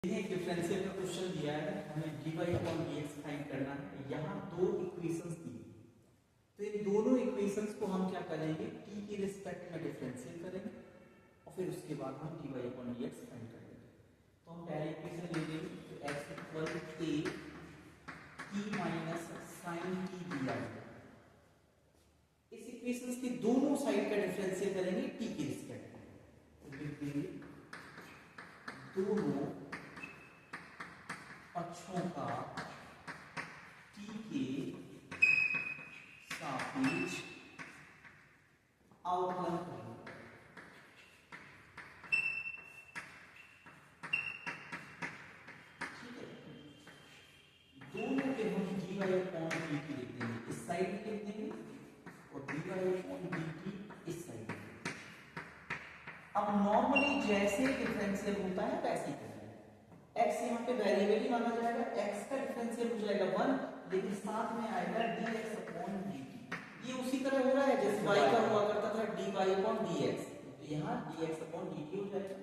एक डिफरेंशियल का क्वेश्चन दिया है, हमें dy अपॉन dx फाइंड करना है। यहाँ दो इक्वेशंस दी, तो इन दोनों इक्वेशंस को हम क्या करेंगे, t के रिस्पेक्ट में डिफरेंशियल करेंगे और फिर उसके बाद हम dy अपॉन dx फाइंड करेंगे। तो हम पहले इक्वेशन ले लेंगे, तो x equal a t minus sin t dy। इस इक्वेशंस की दोनों साइड का डिफरेंशियल करेंगे t के रिस्पेक्ट में, तो लिख देंगे दोनों पक्षों का t के सापेक्ष अवकलन करेंगे। ठीक है, दोनों के हम dy अपॉन dt लिख देंगे, इस साइड में लिख देंगे और dy अपॉन dt इस साइड में। अब नॉर्मली जैसे डिफरेंशियल होता है वैसे ही करेंगे। x यहाँ पे वेरिएबल ही माना जाएगा, x का डिफरेंशियल हो जाएगा 1, लेकिन साथ में आएगा dx अपॉन dt। ये उसी तरह हो रहा है जैसे y का हुआ करता था dy अपॉन dx, तो यहाँ dx अपॉन dt हो जाएगा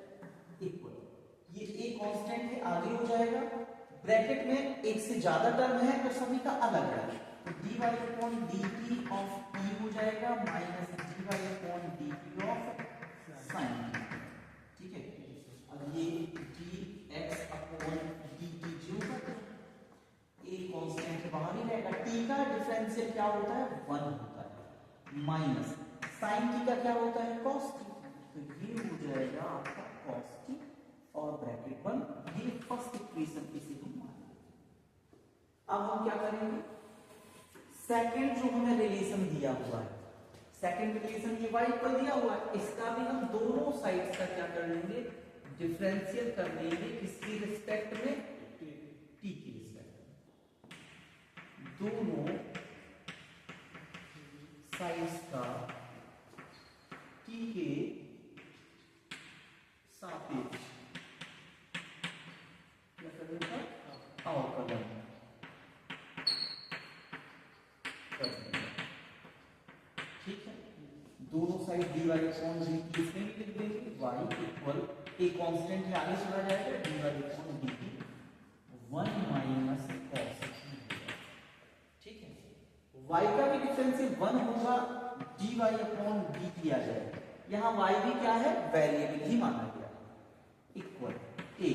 इक्वल, ये a कांस्टेंट है आगे हो जाएगा, ब्रैकेट में एक से ज्यादा टर्म है तो सभी का अलग है, तो dy upon dt of t हो जाएगा minus dy upon dt of sin t। ठीक है, अब ये dx अपॉन dt जो होगा a कांस्टेंट है बाहर ही रहेगा, t का डिफरेंशियल क्या होता है 1 होता है, माइनस sin t का क्या होता है cos t, तो ये हो जाएगा आपका cos t और ब्रैकेट 1, ये फर्स्ट इक्वेशन इसे हम मान लेंगे। अब हम क्या करेंगे, सेकंड जो हमें रिलेशन दिया हुआ है, सेकंड रिलेशन ये y पर दिया हुआ है, इसका भी हम दोनों साइड्स का क्या कर लेंगे, डिफरेंशियल कर लेंगे, किसकी रिस्पेक्ट में, t की रिस्पेक्ट में। दोनों साइड्स का t के सापेक्ष क्या करेंगे, अवकलन कर देंगे। ठीक है, दोनों साइड dy अपॉन dt इसमें भी लिख देंगे, y इक्वल a कांस्टेंट है आगे चला जाएगा dy upon dt 1 minus cos t। ठीक है, y का भी डिफरेंशियल 1 होगा, dy अपॉन dt आ जाएगा, यहाँ y भी क्या है वेरिएबल ही माना गया, इक्वल a,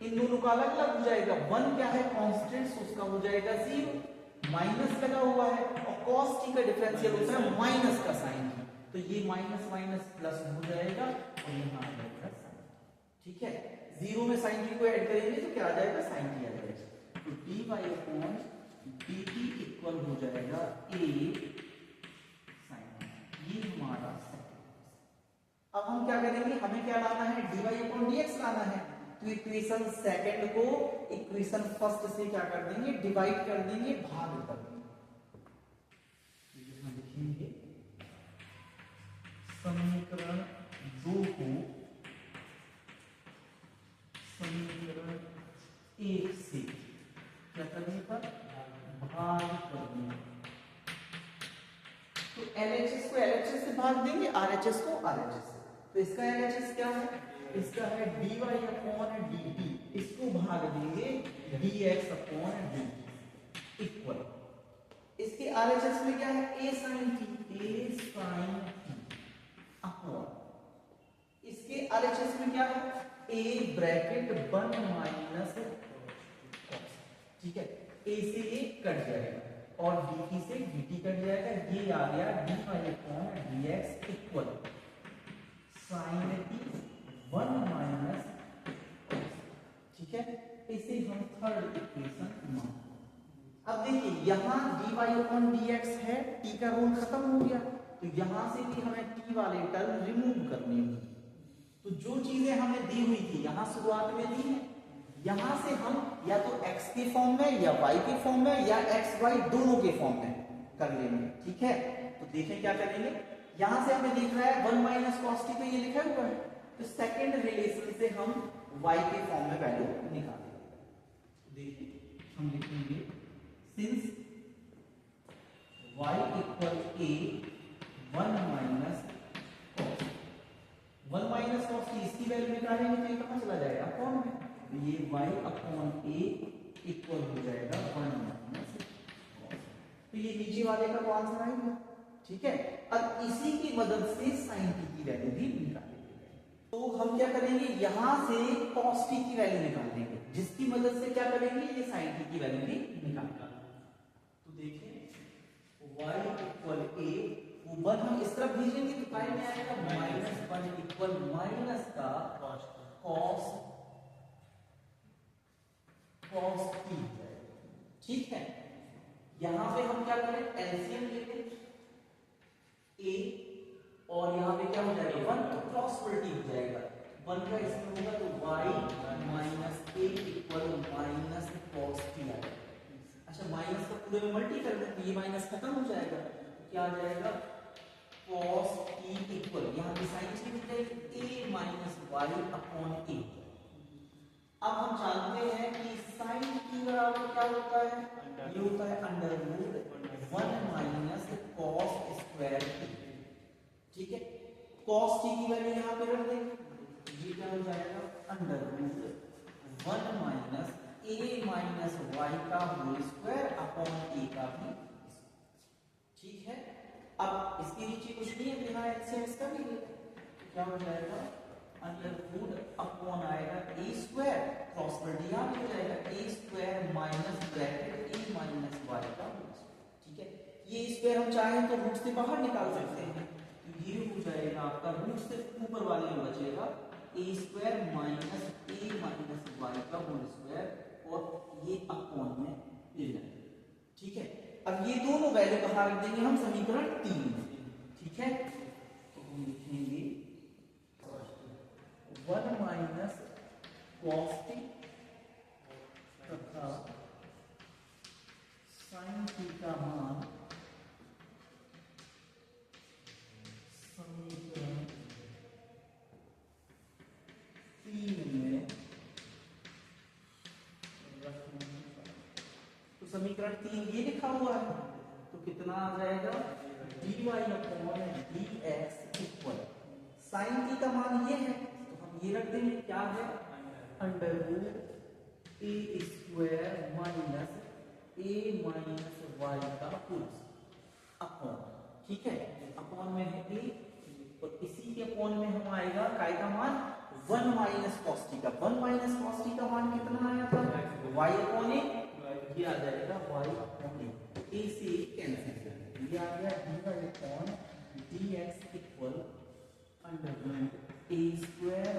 इन दोनों का अलग अलग हो जाएगा, 1 क्या है कांस्टेंट, उसका हो जाएगा 0, माइनस लगा हुआ है और cos t का डिफरेंशियल होता है माइनस का साइन t, तो ये माइनस माइनस प्लस हो जाएगा और यहाँ आ जाएगा साइन। ठीक है, 0 में साइन t को ऐड करेंगे तो क्या आ जाएगा साइन t आ जाएगा, तो dy अपॉन dt इक्वल हो जाएगा a साइन, ये हमारा सेकंड। अब हम क्या करेंगे, हमें क्या लाना है, dy अपॉन dx लाना है, तो इक्वेशन सेकंड को इक्वेशन फर्स्ट से क्या कर देंगे, डिवाइड कर देंगे, भाग कर देंगे। यहां लिखेंगे समीकरण 2 को समीकरण 1 से क्या करने पर भाग कर देंगे, तो LHS को LHS से भाग देंगे, RHS को RHS से, तो इसका LHS क्या है, इसका है dy अपॉन dt, इसको भाग देंगे dx अपॉन dt इक्वल, इसके RHS में क्या है a sin t अपॉन, इसके RHS में क्या है a ब्रैकेट 1 माइनस cos। ठीक है, a से a कट जाएगा और dt से dt कट जाएगा, ये आ गया dy upon dx equal sin t 1 minus. ठीक है, इसे हम थर्ड इक्वेशन मान। अब देखिए यहाँ dy अपॉन dx है, t का रोल खत्म हो गया, तो यहां से भी हमें t वाले टर्म रिमूव करने होंगे, तो जो चीजें हमें दी हुई थी यहाँ शुरुआत में दी है, यहां से हम या तो x के फॉर्म में या y के फॉर्म में या x y दोनों के फॉर्म में कर लेंगे। ठीक है, तो देखें क्या करेंगे, यहां से हमें दिख रहा है 1 माइनस cos t पे ये लिखा हुआ है, तो सेकंड रिलेशन से हम y के फॉर्म में वैल्यू निकालेंगे। देखिए हम लिखेंगे since y equal a 1 minus cos, 1 minus cos t, इसकी वैल्यू निकालेंगे तो ये कहां चला जाएगा, कौन है तो ये y अपॉन a इक्वल हो जाएगा 1 माइनस। तो ये नीचे वाले का तो आंसर आएगा, ठीक है। अब इसी की मदद से sin t की वैल्यू भी निकालेंगे। तो हम क्या करेंगे, यहां से cos t की वैल्यू निकाल देंगे, जिसकी मदद से क्या करेंगे, ये sin t की वैल्यू भी निकालेंगे। तो देखिए y इक्वल a, वो 1 हम इस तरफ भेजेंगे तो काय में आएगा -1 इक्वल माइनस का cos t, ठीक है। यहां पे हम क्या करें, एलसीएम ले लें a, और यहां पे क्या हो जाएगा 1, तो क्रॉस मल्टी हो जाएगा, 1 का इसमें होगा तो y minus a equal minus cos t आएगा। अच्छा, माइनस का पूरे में मल्टी कर दें तो ये माइनस खत्म हो जाएगा, तो क्या आ जाएगा cos t इक्वल, यहां पे साइन चेंज हो जाएगी a minus y upon a। अब हम जानते हैं कि sin t बराबर क्या होता है, ये होता है under root 1 minus cos square t, ठीक है। cos t की वैल्यू यहां पे रख देंगे, ये क्या हो जाएगा under root 1 minus a minus y का होल स्क्वायर अपॉन a का भी, ठीक है। अब इसके नीचे कुछ नहीं है, बिना एलसीएम इसका भी है, क्या हो जाएगा अंडर रूट अपॉन आएगा a स्क्वायर, क्रॉस मल्टी यहां भी हो जाएगा a square minus bracket a minus y का, ठीक है। ये स्क्वायर हम चाहें तो रूट से बाहर निकाल सकते हैं, तो ये हो जाएगा आपका रूट से ऊपर वाले में बचेगा a square minus a minus y का होल स्क्वायर, और ये अपॉन में ले जाएगा, ठीक है। अब ये दोनों वैल्यू कहां रख देंगे हम, समीकरण 3 में, ठीक है। तो हम लिखेंगे 1 माइनस cos t तथा sin t का मान समीकरण 3 में रखना। तो समीकरण 3 ये लिखा हुआ है, तो कितना आ जाएगा dy upon dx equal sin t का मान ये है, तो हम ये रख देंगे, क्या है under root a square minus a minus y का होल अपॉन, ठीक है। अपॉन में है a, और इसी के अपॉन में हम आएगा काय का मान 1 माइनस cos t का, 1 माइनस cos t का मान कितना आया था y अपॉन a, ये आ जाएगा y अपॉन a, a से कैंसिल कर, ये आ गया dy upon dx equal under root a square